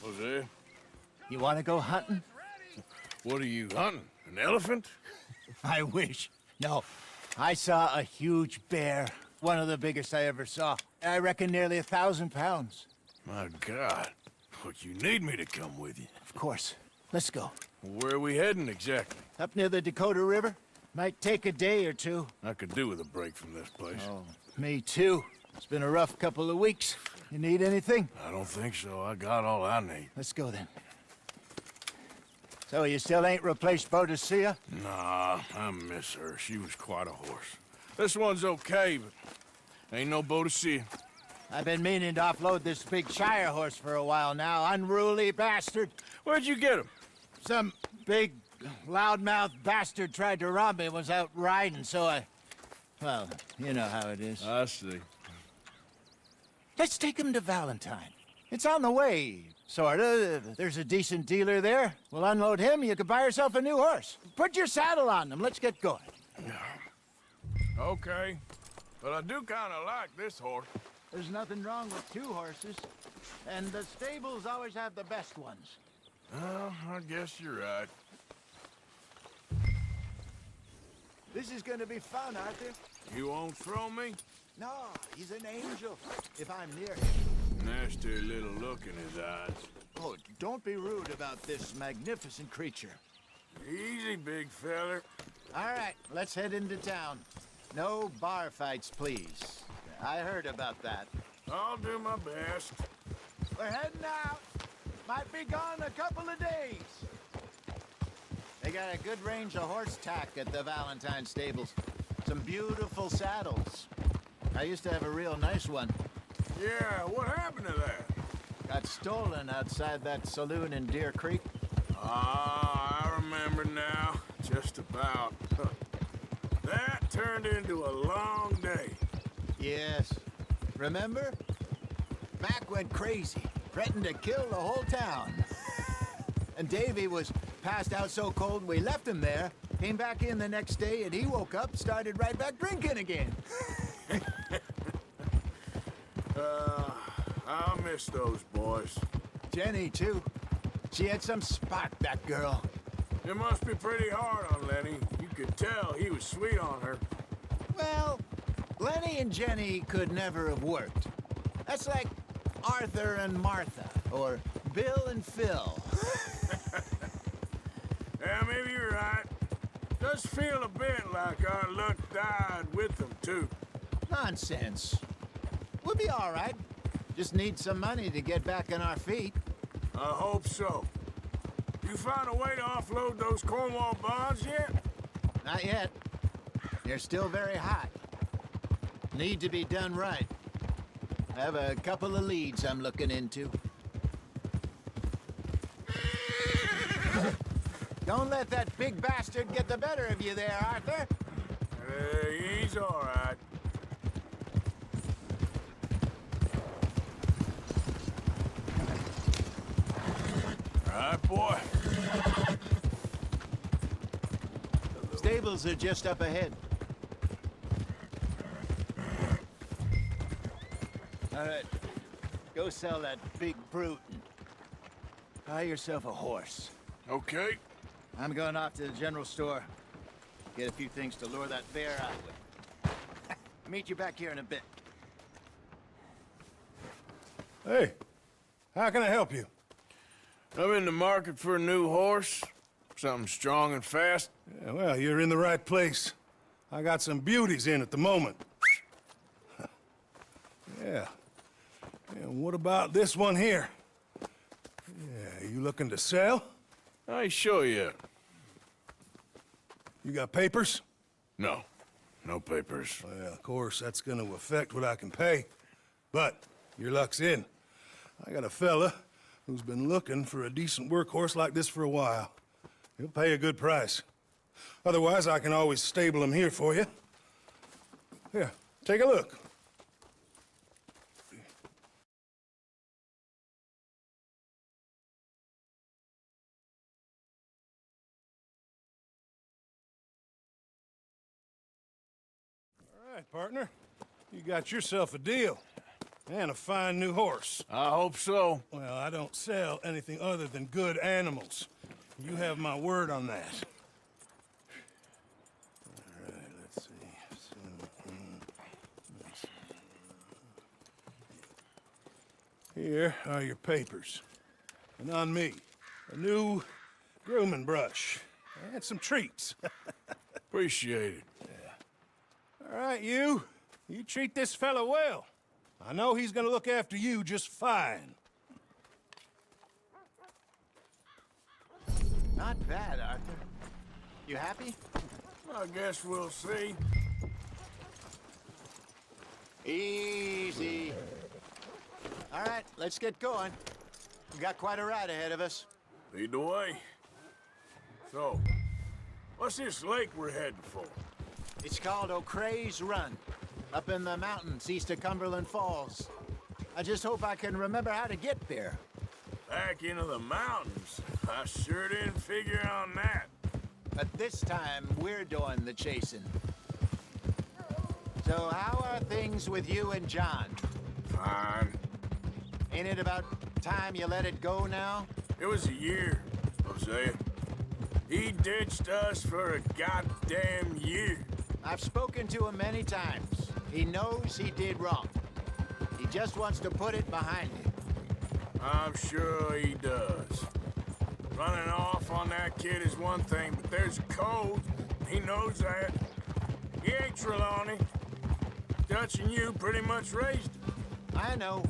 Jose, You want to go hunting? what are you hunting? An elephant? I wish. No. I saw a huge bear. One of the biggest I ever saw. I reckon nearly 1,000 pounds. My God. But you need me to come with you. Of course. Let's go. Where are we heading exactly? Up near the Dakota River. Might take a day or two. I could do with a break from this place. Oh, me too. It's been a rough couple of weeks. You need anything? I don't think so. I got all I need. Let's go then. So you still ain't replaced Boadicea? Nah, I miss her. She was quite a horse. This one's okay, but ain't no Boadicea. I've been meaning to offload this big Shire horse for a while now. Unruly bastard. Where'd you get him? Some big, loudmouth bastard tried to rob me and was out riding, so I... Well, you know how it is. I see. Let's take him to Valentine. It's on the way, sorta. There's a decent dealer there. We'll unload him, you could buy yourself a new horse. Put your saddle on him, let's get going. Okay. But I do kind of like this horse. There's nothing wrong with two horses. And the stables always have the best ones. Well, I guess you're right. This is gonna be fun, Arthur. You won't throw me? No, he's an angel, if I'm near him. Nasty little look in his eyes. Oh, don't be rude about this magnificent creature. Easy, big feller. All right, let's head into town. No bar fights, please. I heard about that. I'll do my best. We're heading out. Might be gone a couple of days. They got a good range of horse tack at the Valentine stables. Some beautiful saddles. I used to have a real nice one. Yeah, what happened to that? Got stolen outside that saloon in Deer Creek. Ah, I remember now. Just about. That turned into a long day. Yes. Remember? Mac went crazy, threatened to kill the whole town. And Davy was passed out so cold we left him there, came back in the next day, and he woke up, started right back drinking again. I'll miss those boys. Jenny, too. She had some spark, that girl. It must be pretty hard on Lenny. You could tell he was sweet on her. Well, Lenny and Jenny could never have worked. That's like Arthur and Martha, or Bill and Phil. Yeah, maybe you're right. Does feel a bit like our luck died with them, too. Nonsense. We'll be all right. Just need some money to get back on our feet. I hope so. You find a way to offload those Cornwall bonds yet? Not yet. They're still very hot. Need to be done right. I have a couple of leads I'm looking into. Don't let that big bastard get the better of you there, Arthur. He's all right. All right, boy. Stables are just up ahead. All right, go sell that big brute and buy yourself a horse. Okay. I'm going off to the general store. Get a few things to lure that bear out with. Meet you back here in a bit. Hey, how can I help you? I'm in the market for a new horse. Something strong and fast. Yeah, well, you're in the right place. I got some beauties in at the moment. Yeah. And what about this one here? Yeah, you looking to sell? I ain't sure yet. You got papers? No. No papers. Well, of course, that's gonna affect what I can pay. But your luck's in. I got a fella who's been looking for a decent workhorse like this for a while. He'll pay a good price. Otherwise, I can always stable him here for you. Here, take a look. All right, partner. You got yourself a deal. And a fine new horse. I hope so. Well, I don't sell anything other than good animals. You have my word on that. All right, let's see. Here are your papers. And on me, a new grooming brush. And some treats. Appreciate it. All right, you. You treat this fella well. I know he's gonna look after you just fine. Not bad, Arthur. You happy? I guess we'll see. Easy. All right, let's get going. We got quite a ride ahead of us. Lead the way. So, what's this lake we're heading for? It's called O'Creagh's Run, up in the mountains east of Cumberland Falls. I just hope I can remember how to get there. Back into the mountains? I sure didn't figure on that. But this time, we're doing the chasing. So how are things with you and John? Fine. Ain't it about time you let it go now? It was a year, Hosea. He ditched us for a goddamn year. I've spoken to him many times. He knows he did wrong. He just wants to put it behind him. I'm sure he does. Running off on that kid is one thing, but there's a code. He knows that. He ain't Trelawney. Dutch and you pretty much raised him. I know.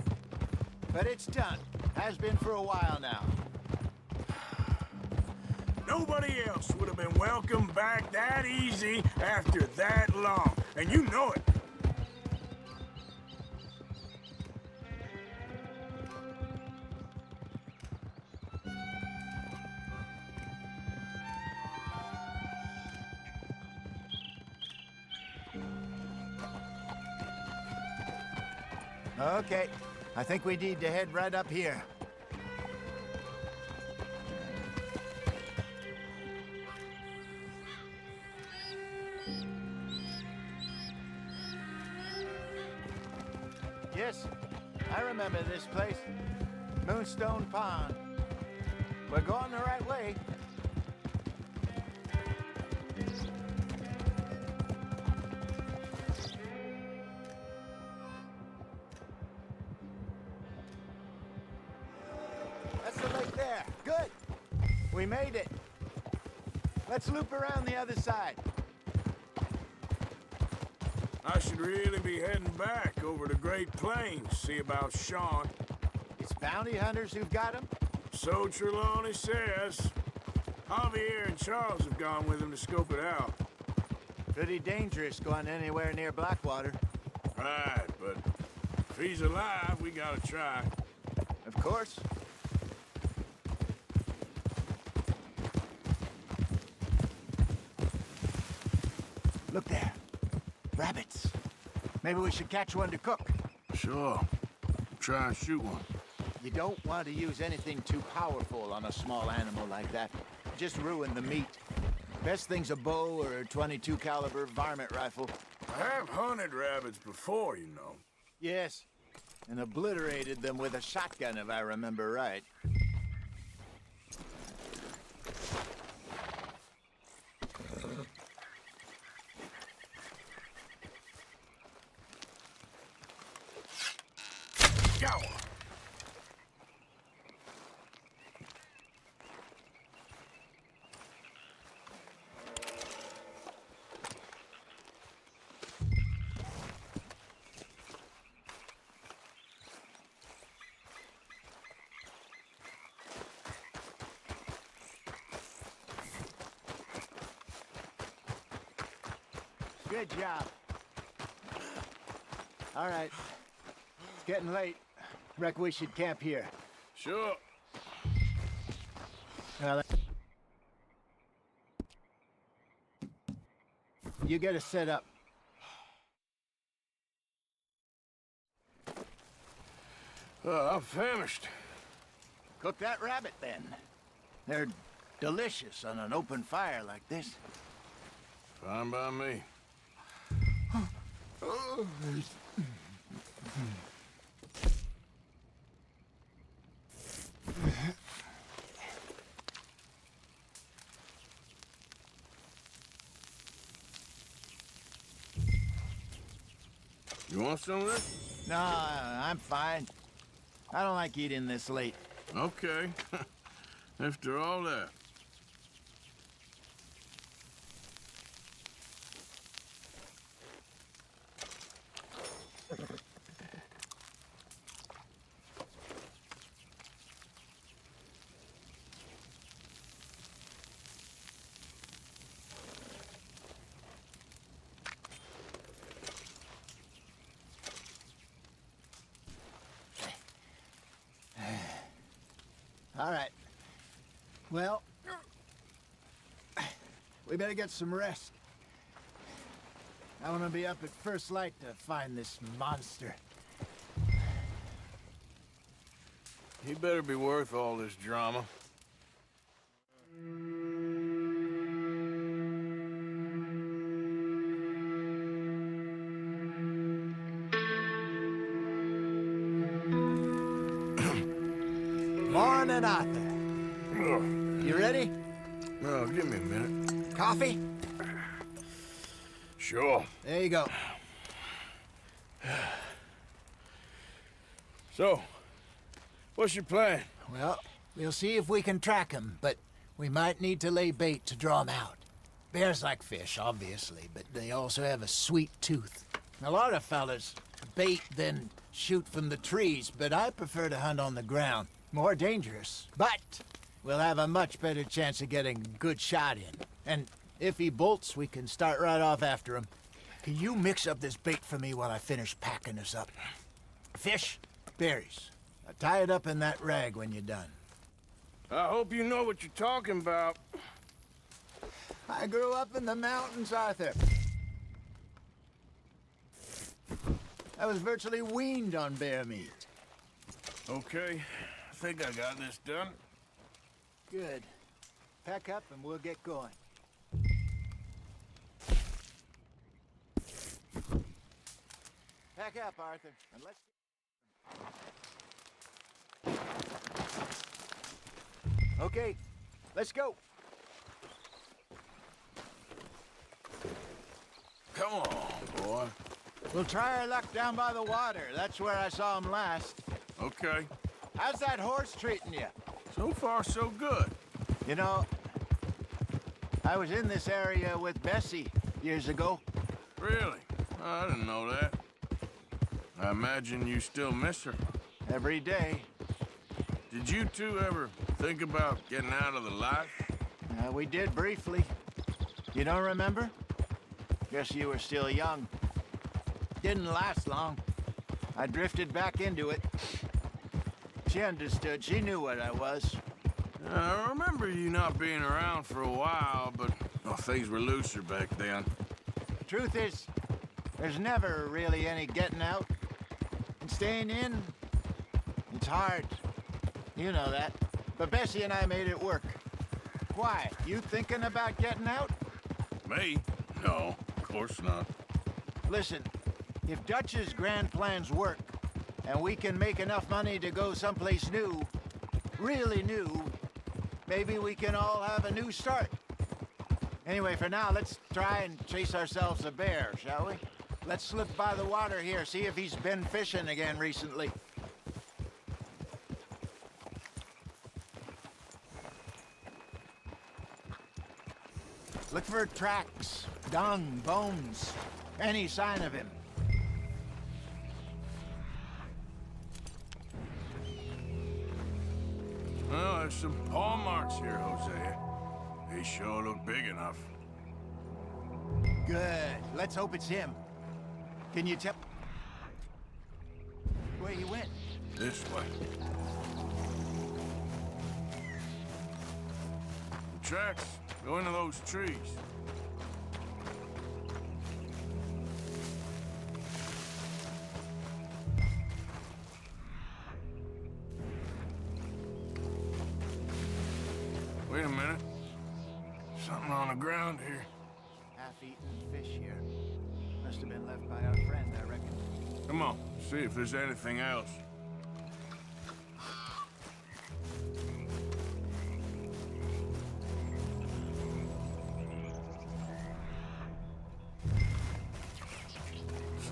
But it's done. Has been for a while now. Nobody else would have been welcomed back that easy after that long. And you know it. Okay. I think we need to head right up here. Yes, I remember this place. Moonstone Pond. We're going the right way. That's the lake there. Good. We made it. Let's loop around the other side. I should really be heading back over the Great Plains, see about Sean. It's bounty hunters who've got him? So Trelawney says. Javier and Charles have gone with him to scope it out. Pretty dangerous going anywhere near Blackwater. Right, but if he's alive, we gotta try. Of course. Look there. Rabbits. Maybe we should catch one to cook. Sure. Try and shoot one. You don't want to use anything too powerful on a small animal like that. Just ruin the meat. Best thing's a bow or a .22 caliber varmint rifle. I have hunted rabbits before, you know. Yes, and obliterated them with a shotgun if I remember right. Go! Good job. All right. It's getting late. Reckon we should camp here. Sure. Well, you get us set up. I'm famished. Cook that rabbit then. They're delicious on an open fire like this. Fine by me. You want some of this? No, I'm fine. I don't like eating this late. Okay. After all that. All right. Well, we better get some rest. I want to be up at first light to find this monster. He better be worth all this drama. Morning, Arthur. You ready? Oh, give me a minute. Coffee? Sure. There you go. So, what's your plan? Well, we'll see if we can track him, but we might need to lay bait to draw him out. Bears like fish, obviously, but they also have a sweet tooth. A lot of fellas bait, then shoot from the trees, but I prefer to hunt on the ground. More dangerous, but we'll have a much better chance of getting a good shot in. And if he bolts, we can start right off after him. Can you mix up this bait for me while I finish packing this up? Fish, berries. Now tie it up in that rag when you're done. I hope you know what you're talking about. I grew up in the mountains, Arthur. I was virtually weaned on bear meat. Okay, I think I got this done. Good. Pack up and we'll get going. Pack up, Arthur, and let's... Okay, let's go. Come on, boy. We'll try our luck down by the water. That's where I saw him last. Okay. How's that horse treating you? So far, so good. You know, I was in this area with Bessie years ago. Really? I didn't know that. I imagine you still miss her. Every day. Did you two ever think about getting out of the life? We did briefly. You don't remember? Guess you were still young. Didn't last long. I drifted back into it. She understood. She knew what I was. I remember you not being around for a while, but well, things were looser back then. Truth is, there's never really any getting out. And staying in, it's hard. You know that. But Bessie and I made it work. Why? You thinking about getting out? Me? No, of course not. Listen, if Dutch's grand plans work, and we can make enough money to go someplace new, really new, maybe we can all have a new start. Anyway, for now, let's try and chase ourselves a bear, shall we? Let's slip by the water here, see if he's been fishing again recently. Look for tracks, dung, bones, any sign of him. Well, there's some paw marks here, Hosea. They sure look big enough. Good. Let's hope it's him. Can you tell where he went? This way. The tracks go into those trees. Wait a minute. Something on the ground here. Half-eaten fish here. Must have been left by our friend, I reckon. Come on, see if there's anything else.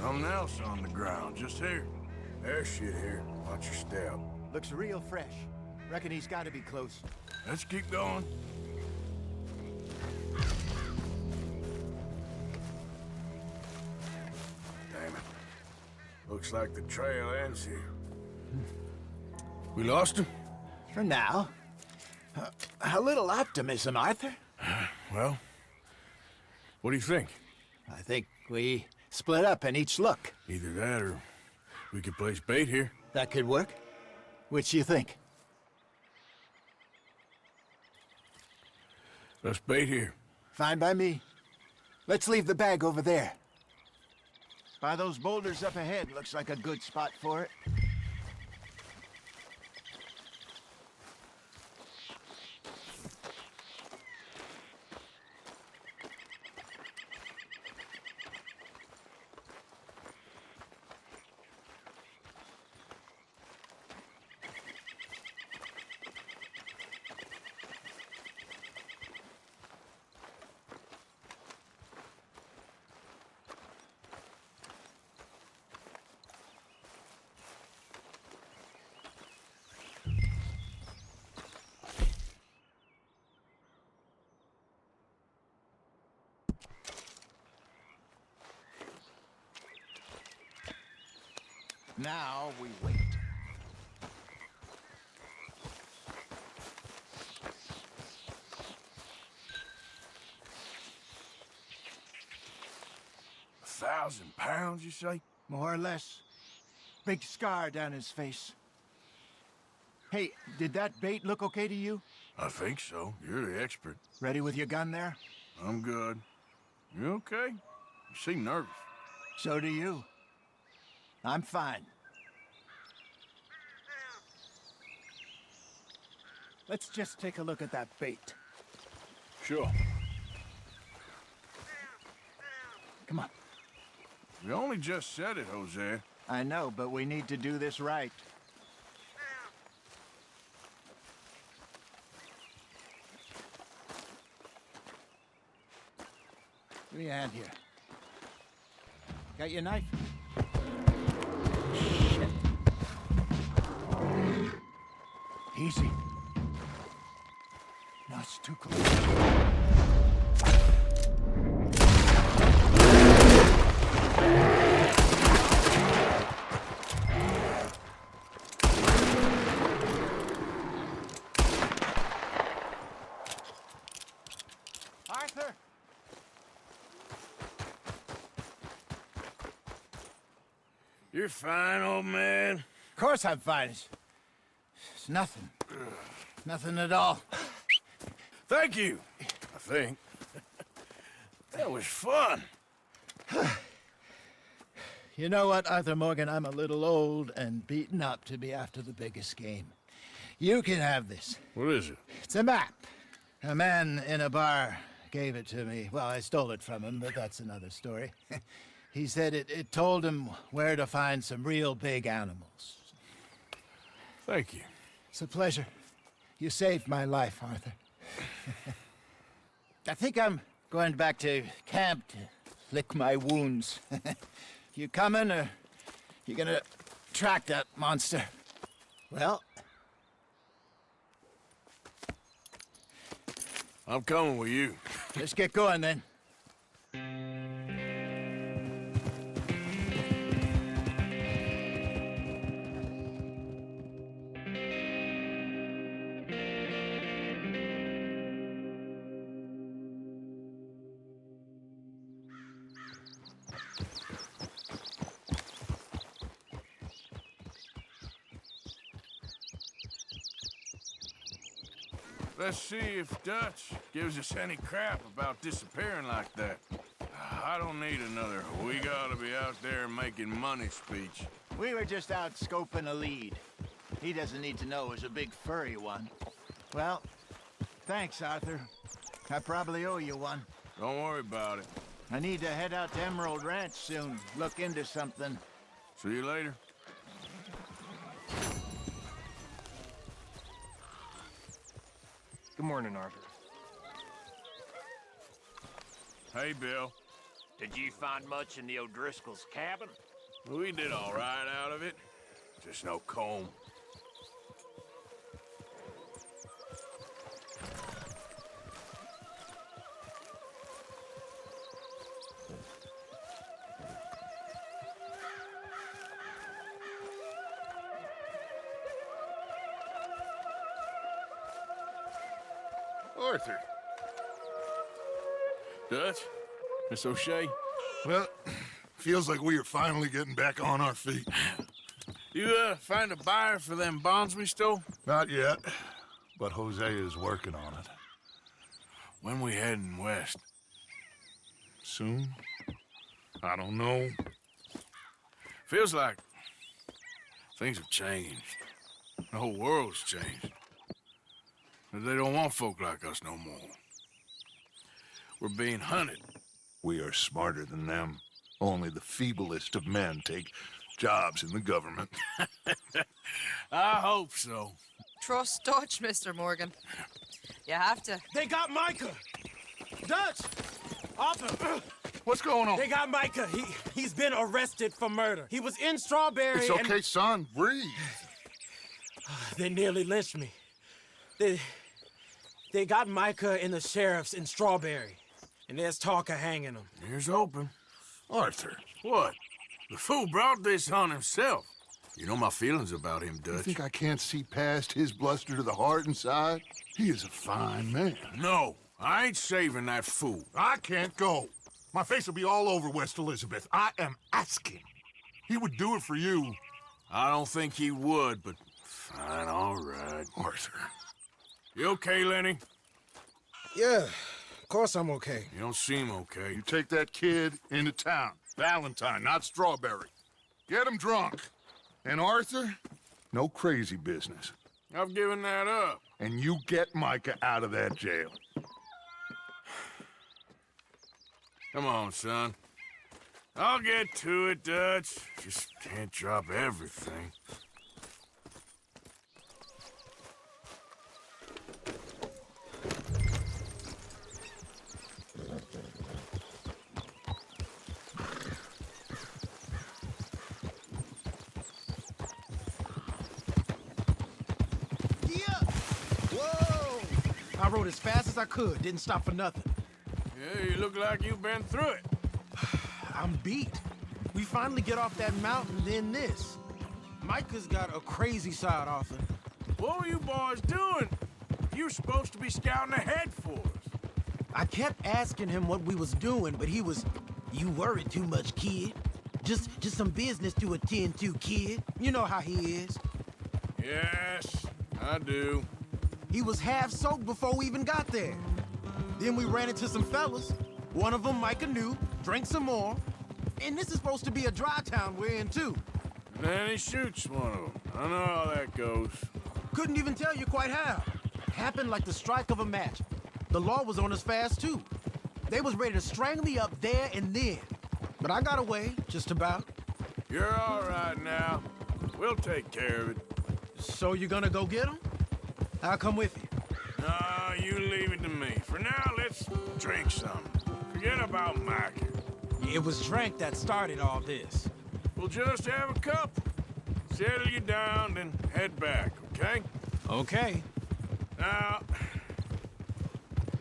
Something else on the ground, just here. There's shit here. Watch your step. Looks real fresh. Reckon he's got to be close. Let's keep going. Damn it. Looks like the trail ends here. We lost him? For now. A little optimism, Arthur. Well, what do you think? I think we split up and each look. Either that or we could place bait here. That could work. Which you think? Let's bait here. Fine by me. Let's leave the bag over there. By those boulders up ahead, looks like a good spot for it. Now we wait. £1,000, you say? More or less. Big scar down his face. Hey, did that bait look okay to you? I think so. You're the expert. Ready with your gun there? I'm good. You okay? You seem nervous. So do you. I'm fine. Let's just take a look at that bait. Sure. Come on. You only just said it, Jose. I know, but we need to do this right. Give me a hand here. Got your knife? Shit. Easy. No, it's too close. Arthur! You're fine, old man. Of course I'm fine. It's nothing. Nothing at all. Thank you, I think. That was fun. You know what, Arthur Morgan? I'm a little old and beaten up to be after the biggest game. You can have this. What is it? It's a map. A man in a bar gave it to me. Well, I stole it from him, but that's another story. He said it told him where to find some real big animals. Thank you. It's a pleasure. You saved my life, Arthur. I think I'm going back to camp to lick my wounds. You coming, or you gonna track that monster? Well, I'm coming with you. let's get going then. Let's see if Dutch gives us any crap about disappearing like that. I don't need another "we gotta be out there making money" speech. We were just out scoping a lead. He doesn't need to know it was a big furry one. Well, thanks, Arthur. I probably owe you one. Don't worry about it. I need to head out to Emerald Ranch soon, look into something. See you later. Good morning, Arthur. Hey, Bill. Did you find much in the O'Driscoll's cabin? We did all right out of it. Just no comb. Arthur. Dutch? Miss O'Shea? Well, feels like we are finally getting back on our feet. You, find a buyer for them bonds we stole? Not yet, but Jose is working on it. When we heading west? Soon? I don't know. Feels like things have changed. The whole world's changed. They don't want folk like us no more. We're being hunted. We are smarter than them. Only the feeblest of men take jobs in the government. I hope so. Trust Dutch, Mr. Morgan. You have to. They got Micah! Dutch! Arthur! What's going on? They got Micah. He's been arrested for murder. He was in Strawberry It's okay, son. Breathe. They nearly lynched me. They got Micah and the sheriffs in Strawberry. And there's talk of hanging him. Here's hoping. Arthur. What? The fool brought this on himself. You know my feelings about him, You Dutch. think I can't see past his bluster to the heart inside? He is a fine man. No, I ain't saving that fool. I can't go. My face will be all over West Elizabeth. I am asking. He would do it for you. I don't think he would, but fine, all right. Arthur. You okay, Lenny? Yeah, of course I'm okay. You don't seem okay. You take that kid into town. Valentine, not Strawberry. Get him drunk. And Arthur, no crazy business. I've given that up. And you get Micah out of that jail. Come on, son. I'll get to it, Dutch. Just can't drop everything. I rode as fast as I could, didn't stop for nothing. Yeah, you look like you've been through it. I'm beat. We finally get off that mountain, then this. Micah's got a crazy side, Arthur. What were you boys doing? You were supposed to be scouting ahead for us. I kept asking him what we was doing, but he was, "You worry too much, kid. Just some business to attend to, kid. You know how he is." Yes, I do. He was half soaked before we even got there. Then we ran into some fellas. One of them Micah knew, drank some more. And this is supposed to be a dry town we're in, too. And then he shoots one of them. I know how that goes. Couldn't even tell you quite how. Happened like the strike of a match. The law was on us fast, too. They was ready to strangle me up there and then. But I got away, just about. You're all right now. We'll take care of it. So you gonna go get him? I'll come with you. No, you leave it to me. For now, let's drink something. Forget about Micah. It was drink that started all this. We'll just have a couple. Settle you down, then head back, okay? Okay. Now,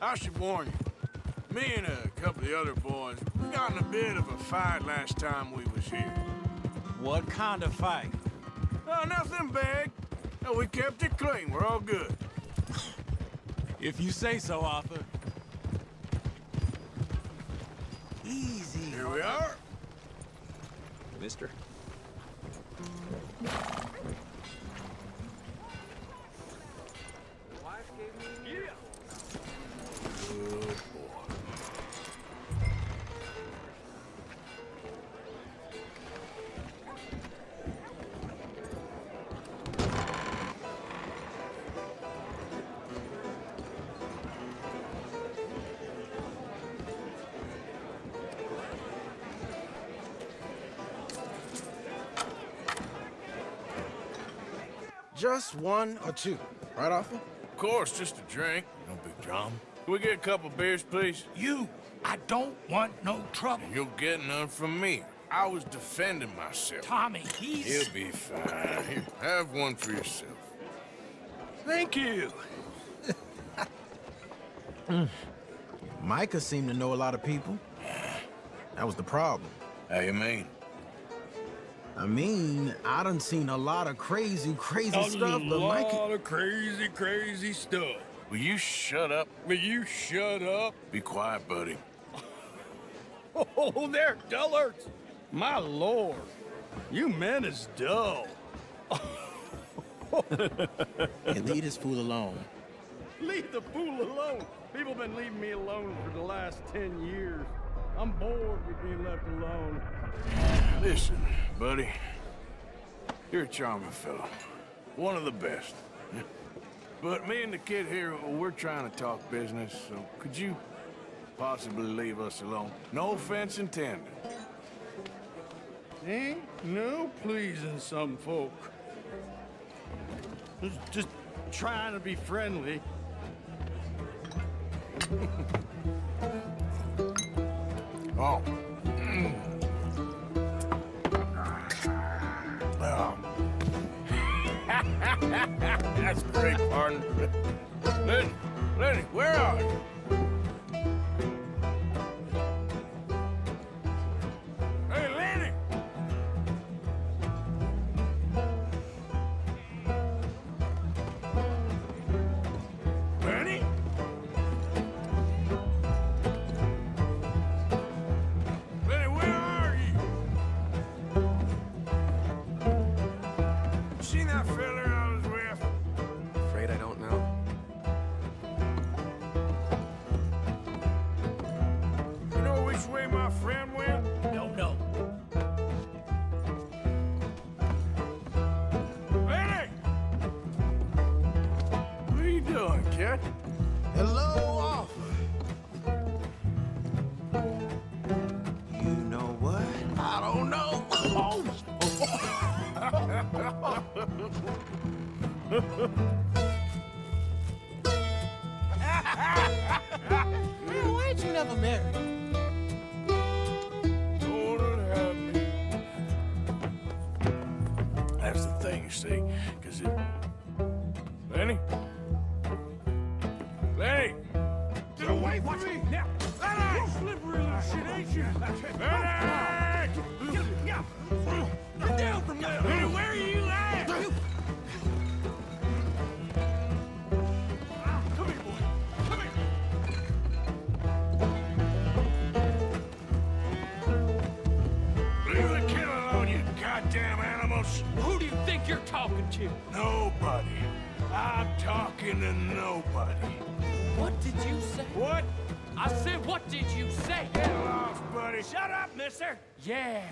I should warn you. Me and a couple of the other boys, we got in a bit of a fight last time we was here. What kind of fight? Oh, nothing big. No, we kept it clean. We're all good. If you say so, Arthur. Easy. Here we are. Mister? Good boy. Just one or two, right, Arthur? Of course, just a drink. No big drama. Can we get a couple beers, please? I don't want no trouble. You'll get none from me. I was defending myself. Tommy, he's... He'll be fine. Here, have one for yourself. Thank you. Micah seemed to know a lot of people. That was the problem. How you mean? I mean, I done seen a lot of crazy stuff, but Micah... of crazy stuff. Will you shut up? Will you shut up? Be quiet, buddy. Oh, they're dullards. My lord. You men is dull. Hey, leave this fool alone. Leave the fool alone. People been leaving me alone for the last 10 years. I'm bored with being left alone. Listen, buddy. You're a charming fellow. One of the best. But me and the kid here, we're trying to talk business, so could you possibly leave us alone? No offense intended. Ain't no pleasing some folk. Just trying to be friendly. Oh. Oh. That's great, partner. Lenny, where are you? Hey, Lenny! Lenny? Lenny, where are you? Seen that fella I was with? Afraid I don't know. You know which way my friend went? No. Lenny! What are you doing, kid? Hello, offer. You know what? I don't know. Man, why ain't you never married? Lord have me. That's the thing, you see, because it... Lenny? Lenny! Get away from me! Now! Lenny! You slippery little shit, ain't you? Lenny! Get down from there! Lenny, where are you at? Come here, boy. Come here. Leave the kid alone, you goddamn animals. Who do you think you're talking to? Nobody. I'm talking to nobody. What did you say? What? I said, what did you say? Get lost, buddy. Shut up, mister! Yeah,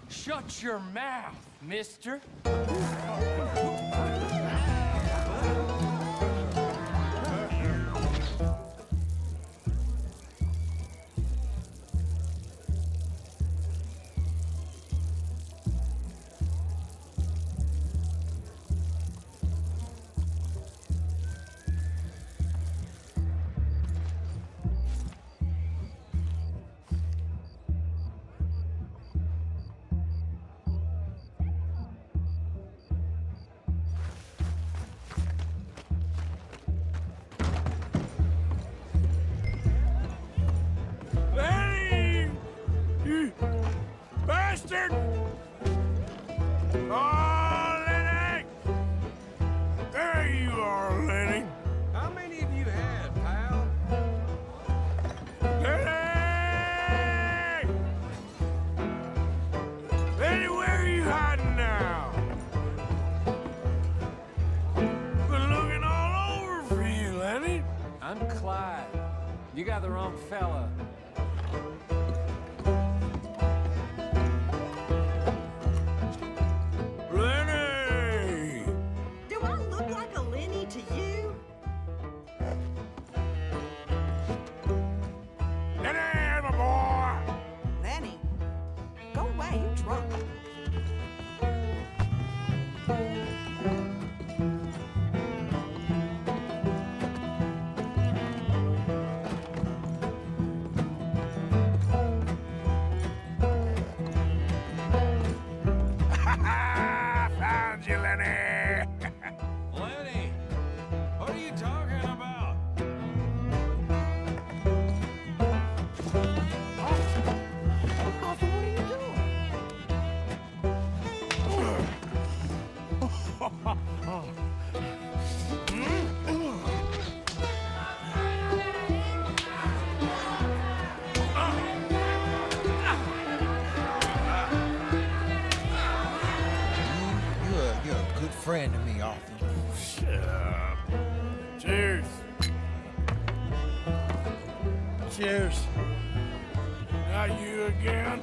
shut your mouth, mister. Lenny! You bastard! Oh, Lenny! There you are, Lenny. How many of you had, pal? Lenny! Lenny, where are you hiding now? We're looking all over for you, Lenny. I'm Clyde. You got the wrong fella. Lenny! Do I look like a Lenny to you? Lenny, my boy! Lenny, go away, you're drunk. Cheers. Not you again?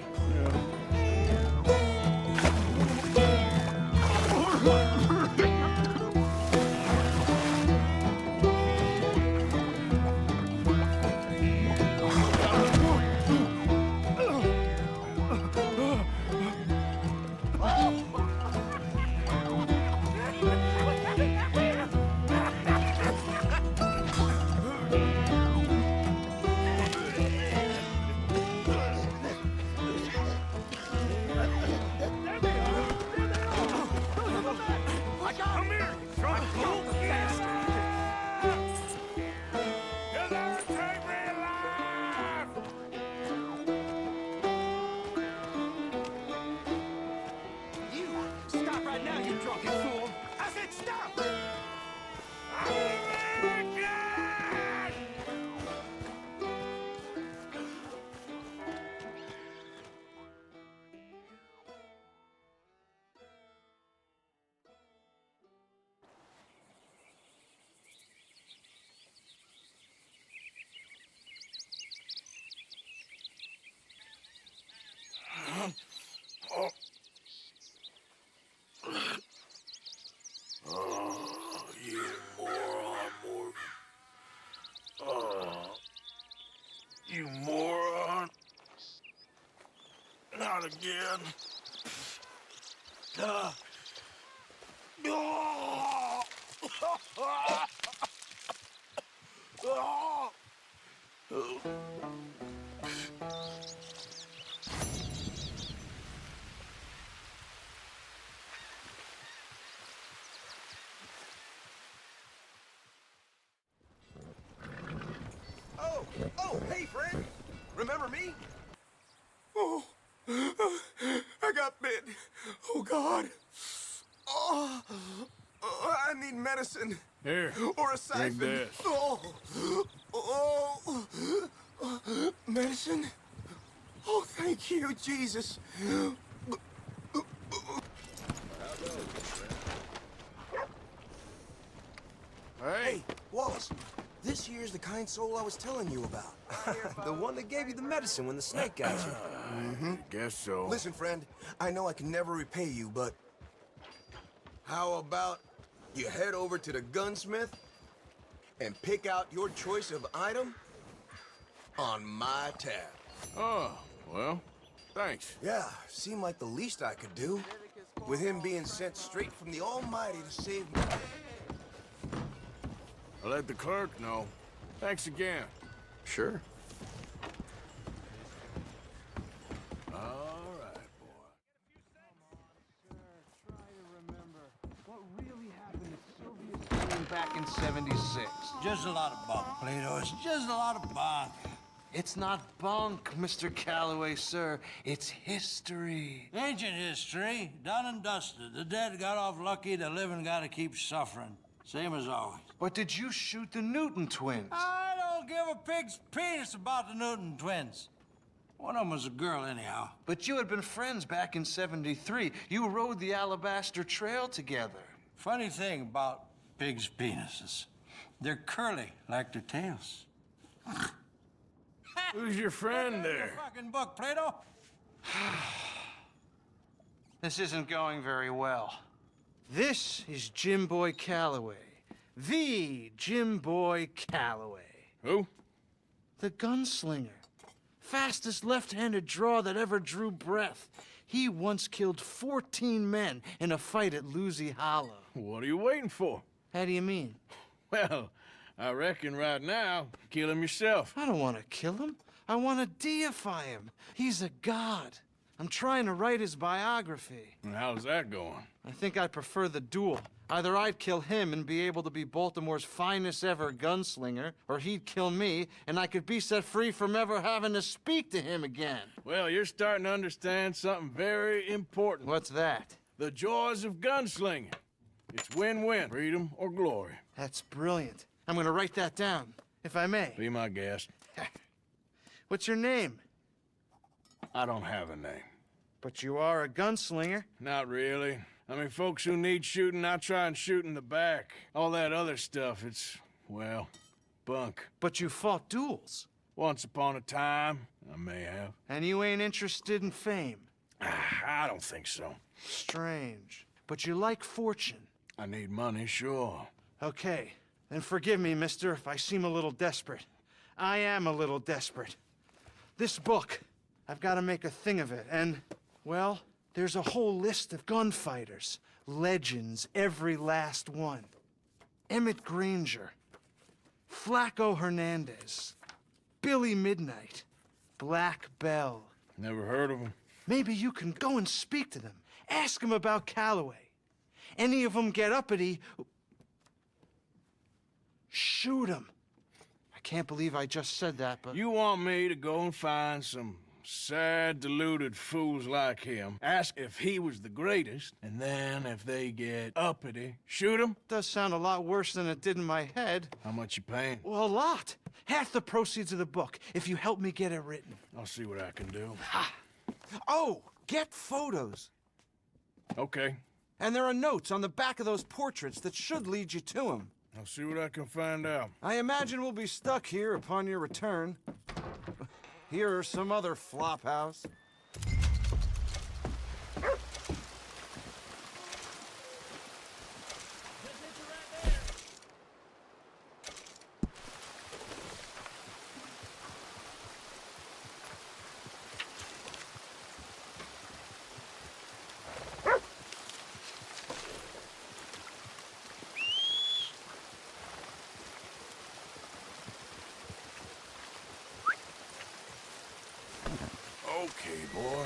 You moron. Not again. Oh, hey, friend. Remember me? Oh, I got bit. Oh, God. Oh, I need medicine. Here, or a siphon. drink this. Medicine? Oh, thank you, Jesus. Hey, Wallace, this here's the kind soul I was telling you about. The one that gave you the medicine when the snake got you. guess so. Listen, friend, I know I can never repay you, but how about you head over to the gunsmith and pick out your choice of item on my tab? Oh, well, thanks. Yeah, seemed like the least I could do, with him being sent straight from the Almighty to save me. I'll let the clerk know. Thanks again. Sure. All right, boy. Try to remember what really happened to Soviet Union back in '76. Just a lot of bunk, Plato. It's just a lot of bunk. It's not bunk, Mr. Calloway, sir. It's history. Ancient history, done and dusted. The dead got off lucky, the living gotta keep suffering. Same as always. But did you shoot the Newton twins? I don't give a pig's penis about the Newton twins. One of them was a girl, anyhow. But you had been friends back in '73. You rode the Alabaster Trail together. Funny thing about pigs' penises. They're curly like their tails. Who's your friend there? Fucking book, Plato. This isn't going very well. This is Jim Boy Calloway. The Jim Boy Calloway. Who? The gunslinger. Fastest left-handed draw that ever drew breath. He once killed 14 men in a fight at Lucy Hollow. What are you waiting for? How do you mean? Well, I reckon right now, kill him yourself. I don't want to kill him. I want to deify him. He's a god. I'm trying to write his biography. And how's that going? I think I prefer the duel. Either I'd kill him and be able to be Baltimore's finest ever gunslinger, or he'd kill me and I could be set free from ever having to speak to him again. Well, you're starting to understand something very important. What's that? The joys of gunslinging. It's win-win, freedom or glory. That's brilliant. I'm gonna write that down, if I may. Be my guest. What's your name? I don't have a name. But you are a gunslinger. Not really. I mean, folks who need shooting, I try and shoot in the back. All that other stuff, it's, well, bunk. But you fought duels. Once upon a time, I may have. And you ain't interested in fame? I don't think so. Strange. But you like fortune. I need money, sure. Okay. Then forgive me, mister, if I seem a little desperate. I am a little desperate. This book, I've got to make a thing of it, and, well, there's a whole list of gunfighters. Legends, every last one. Emmett Granger. Flaco Hernandez. Billy Midnight. Black Bell. Never heard of him. Maybe you can go and speak to them. Ask them about Calloway. Any of them get uppity, shoot them. I can't believe I just said that, but... You want me to go and find some sad, deluded fools like him, ask if he was the greatest, and then if they get uppity, shoot him? Does sound a lot worse than it did in my head. How much you paying? Well, a lot. Half the proceeds of the book, if you help me get it written. I'll see what I can do. Ha! Oh, get photos. Okay. And there are notes on the back of those portraits that should lead you to him. I'll see what I can find out. I imagine we'll be stuck here upon your return. Here are some other flophouse. Okay, boy.